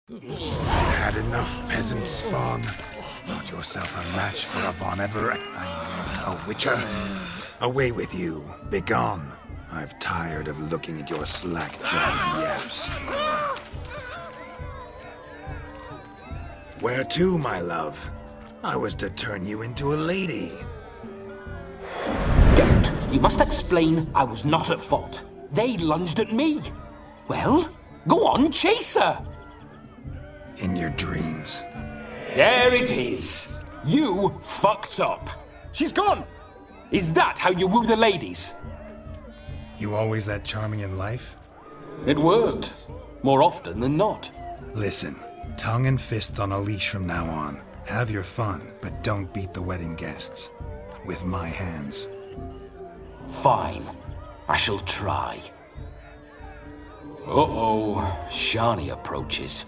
Had enough, peasant spawn. Thought yourself a match for a Von Everett. A witcher. Away with you. Begone. I've tired of looking at your slack-jawed yaps. Where to, my love? I was to turn you into a lady. Geralt, you must explain I was not at fault. They lunged at me. Well, go on, chase her. In your dreams. There it is. You fucked up. She's gone. Is that how you woo the ladies? You always that charming in life? It worked. More often than not. Listen, tongue and fists on a leash from now on. Have your fun, but don't beat the wedding guests. With my hands. Fine. I shall try. Uh-oh. Shani approaches.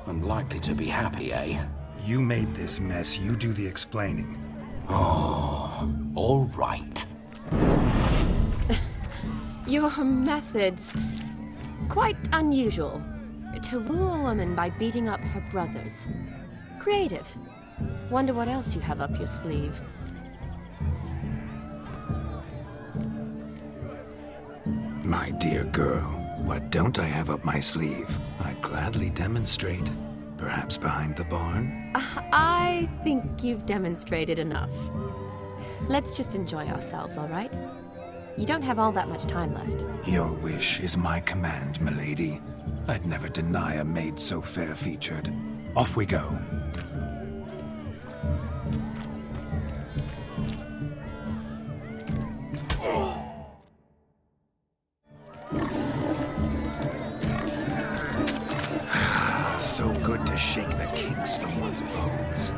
Unlikely to be happy, eh? You made this mess, you do the explaining. Oh, all right. Your methods... quite unusual. To woo a woman by beating up her brothers. Creative. Wonder what else you have up your sleeve. My dear girl, what don't I have up my sleeve? I'd gladly demonstrate. Perhaps behind the barn? I think you've demonstrated enough. Let's just enjoy ourselves, all right? You don't have all that much time left. Your wish is my command, milady. I'd never deny a maid so fair-featured. Off we go. So good to shake the kinks from one's bones.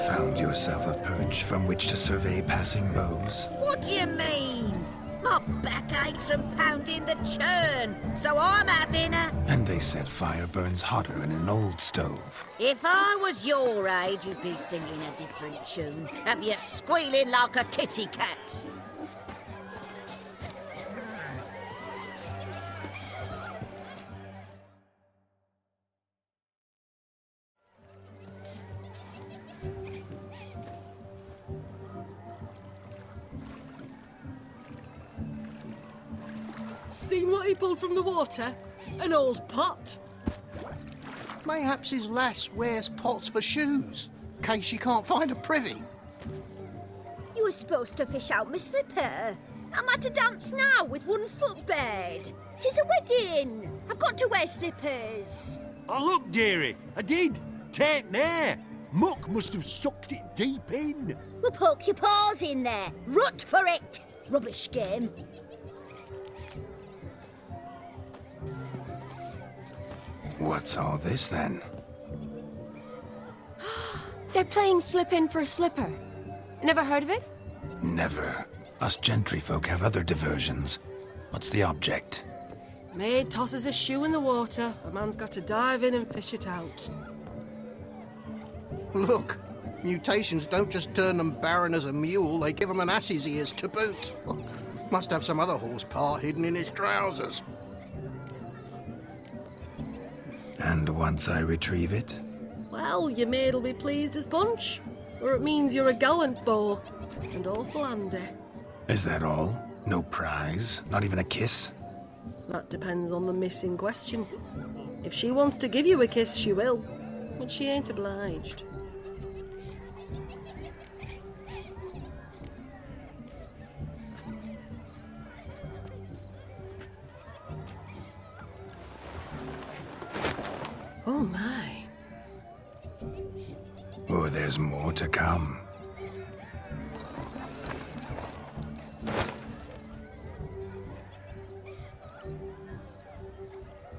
Found yourself a perch from which to survey passing beaux? What do you mean? My back aches from pounding the churn, so I'm having a... And they said fire burns hotter in an old stove. If I was your age, you'd be singing a different tune. Have you squealing like a kitty cat? Seen what he pulled from the water? An old pot. Mayhaps his lass wears pots for shoes, in case she can't find a privy. You were supposed to fish out my slipper. I'm at a dance now with 1 foot bared. 'Tis a wedding. I've got to wear slippers. Oh, look, dearie, I did. Take there. Muck must have sucked it deep in. Well, poke your paws in there. Rut for it. Rubbish game. What's all this, then? They're playing slip in for a slipper. Never heard of it? Never. Us gentry folk have other diversions. What's the object? Maid tosses a shoe in the water. A man's got to dive in and fish it out. Look, mutations don't just turn them barren as a mule, they give them an ass's ears to boot. Must have some other horse part hidden in his trousers. And once I retrieve it? Well, your maid'll be pleased as punch. Or it means you're a gallant beau. And awful handy. Is that all? No prize? Not even a kiss? That depends on the miss in question. If she wants to give you a kiss, she will. But she ain't obliged. Oh my. Oh, there's more to come.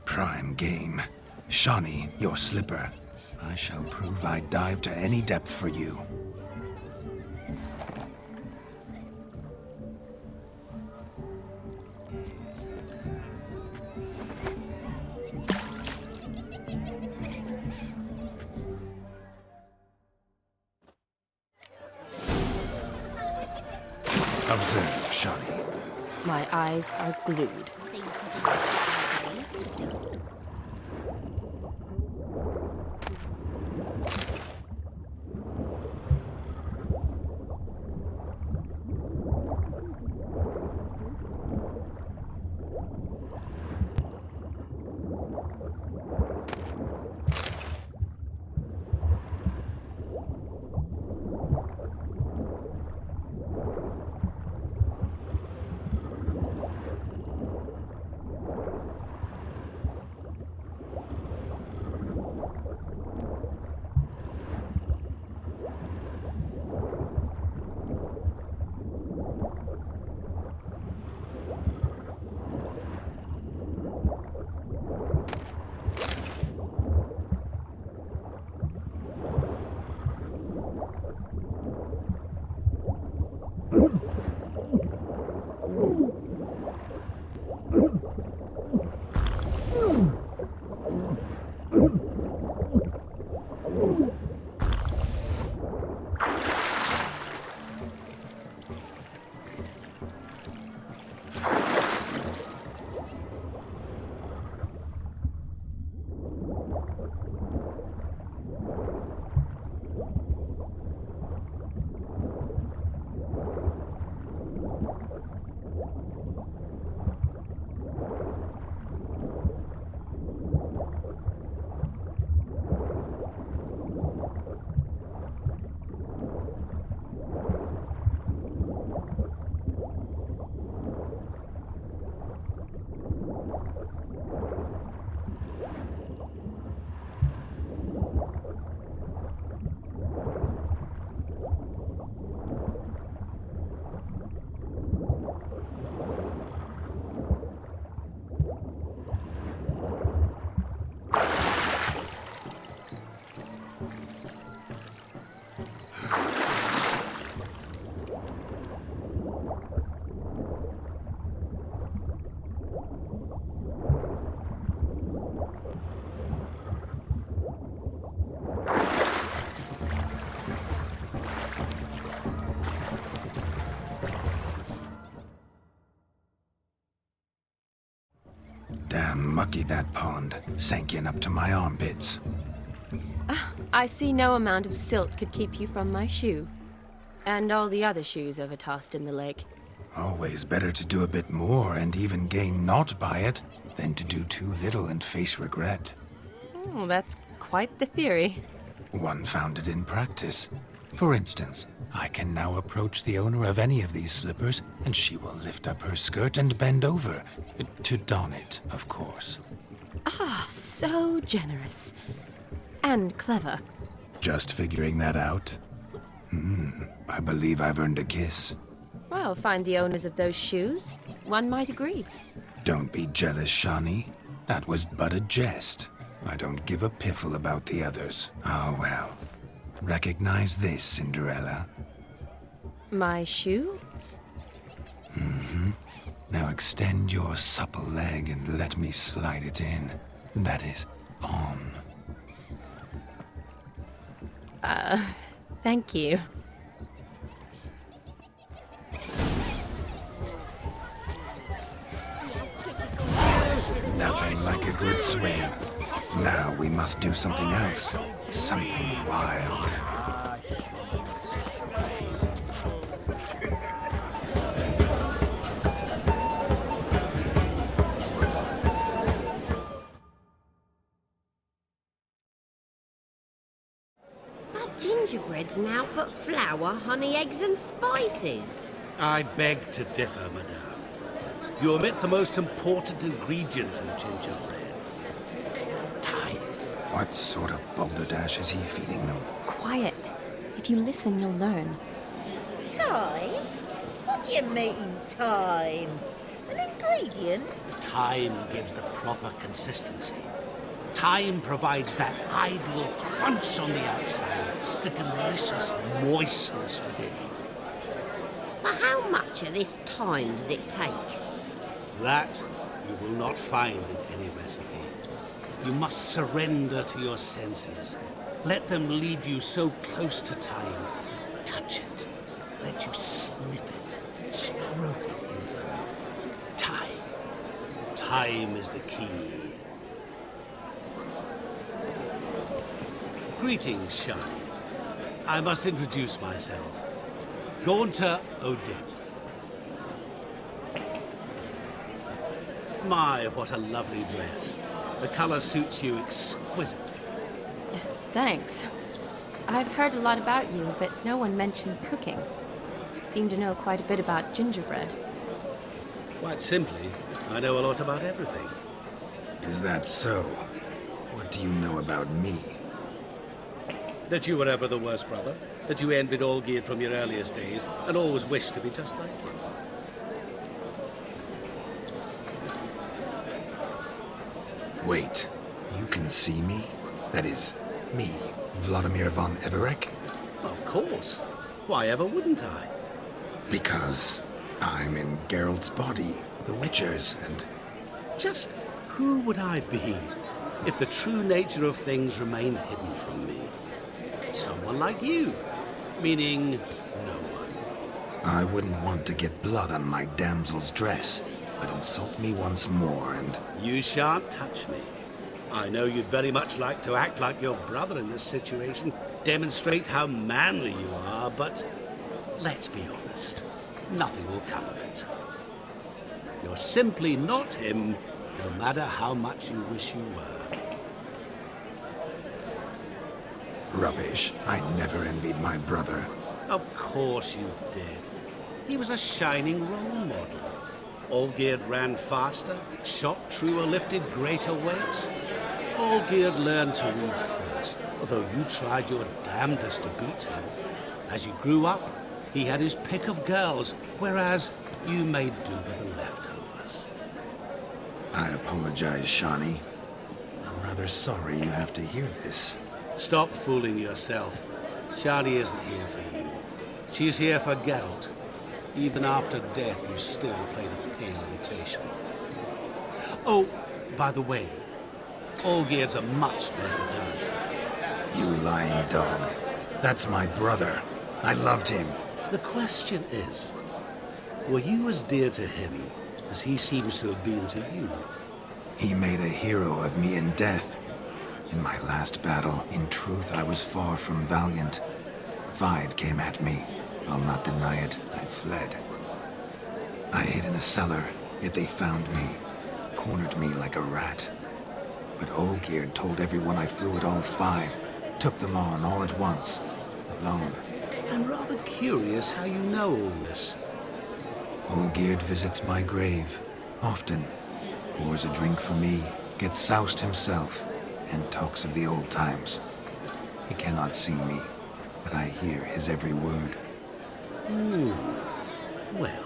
Prime game. Shani, your slipper. I shall prove I dive to any depth for you. Observe, Shani. My eyes are glued. Seems to be mucky that pond. Sank in up to my armpits. I see no amount of silt could keep you from my shoe. And all the other shoes overtossed in the lake. Always better to do a bit more and even gain naught by it than to do too little and face regret. Oh, that's quite the theory. One founded in practice. For instance, I can now approach the owner of any of these slippers, and she will lift up her skirt and bend over. To don it, of course. Ah, so generous. And clever. Just figuring that out? I believe I've earned a kiss. Well, find the owners of those shoes. One might agree. Don't be jealous, Shani. That was but a jest. I don't give a piffle about the others. Oh, well. Recognize this, Cinderella. My shoe? Now extend your supple leg and let me slide it in. That is, on. Thank you. Nothing like a good swim. Now we must do something else. Something wild. But gingerbread's now but flour, honey, eggs and spices. I beg to differ, madame. You omit the most important ingredient in gingerbread. Time. What sort of balderdash is he feeding them? Quiet. If you listen, you'll learn. Time? What do you mean, time? An ingredient? Time gives the proper consistency. Time provides that ideal crunch on the outside, the delicious moistness within. So how much of this time does it take? That you will not find in any recipe. You must surrender to your senses. Let them lead you so close to time. You touch it. Let you sniff it. Stroke it even. Time. Time is the key. Greetings, Shani. I must introduce myself. Gaunter O'Dib. My, what a lovely dress. The color suits you exquisitely. Thanks. I've heard a lot about you, but no one mentioned cooking. Seem to know quite a bit about gingerbread. Quite simply, I know a lot about everything. Is that so? What do you know about me? That you were ever the worst brother, that you envied Olgierd from your earliest days, and always wished to be just like him. Wait, you can see me? That is, me, Vladimir von Everec? Of course. Why ever wouldn't I? Because I'm in Geralt's body, the Witcher's, and... Just who would I be if the true nature of things remained hidden from me? Someone like you, meaning no one. I wouldn't want to get blood on my damsel's dress, but insult me once more and... You shan't touch me. I know you'd very much like to act like your brother in this situation, demonstrate how manly you are, but let's be honest, nothing will come of it. You're simply not him, no matter how much you wish you were. Rubbish. I never envied my brother. Of course you did. He was a shining role model. Olgierd ran faster, shot truer, lifted greater weights. Olgierd learned to read first, although you tried your damnedest to beat him. As you grew up, he had his pick of girls, whereas you made do with the leftovers. I apologize, Shani. I'm rather sorry you have to hear this. Stop fooling yourself. Shani isn't here for you. She's here for Geralt. Even after death, you still play the pale imitation. Oh, by the way, Olgierd's a much better dancer. You lying dog. That's my brother. I loved him. The question is, were you as dear to him as he seems to have been to you? He made a hero of me in death. In my last battle, in truth, I was far from valiant. 5 came at me. I'll not deny it, I fled. I hid in a cellar, yet they found me, cornered me like a rat. But Olgierd told everyone I flew at all 5, took them on all at once, alone. I'm rather curious how you know all this. Olgierd visits my grave, often. Pours a drink for me, gets soused himself, and talks of the old times. He cannot see me, but I hear his every word. Well,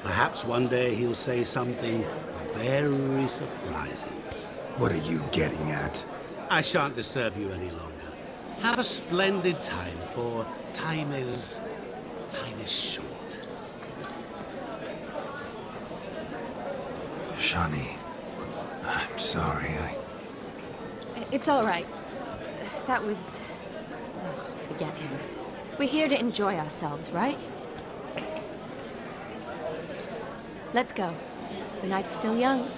perhaps one day he'll say something very surprising. What are you getting at? I shan't disturb you any longer. Have a splendid time, for time is short. Shani, I'm sorry, It's all right. That was... Oh, forget him. We're here to enjoy ourselves, right? Let's go. The night's still young.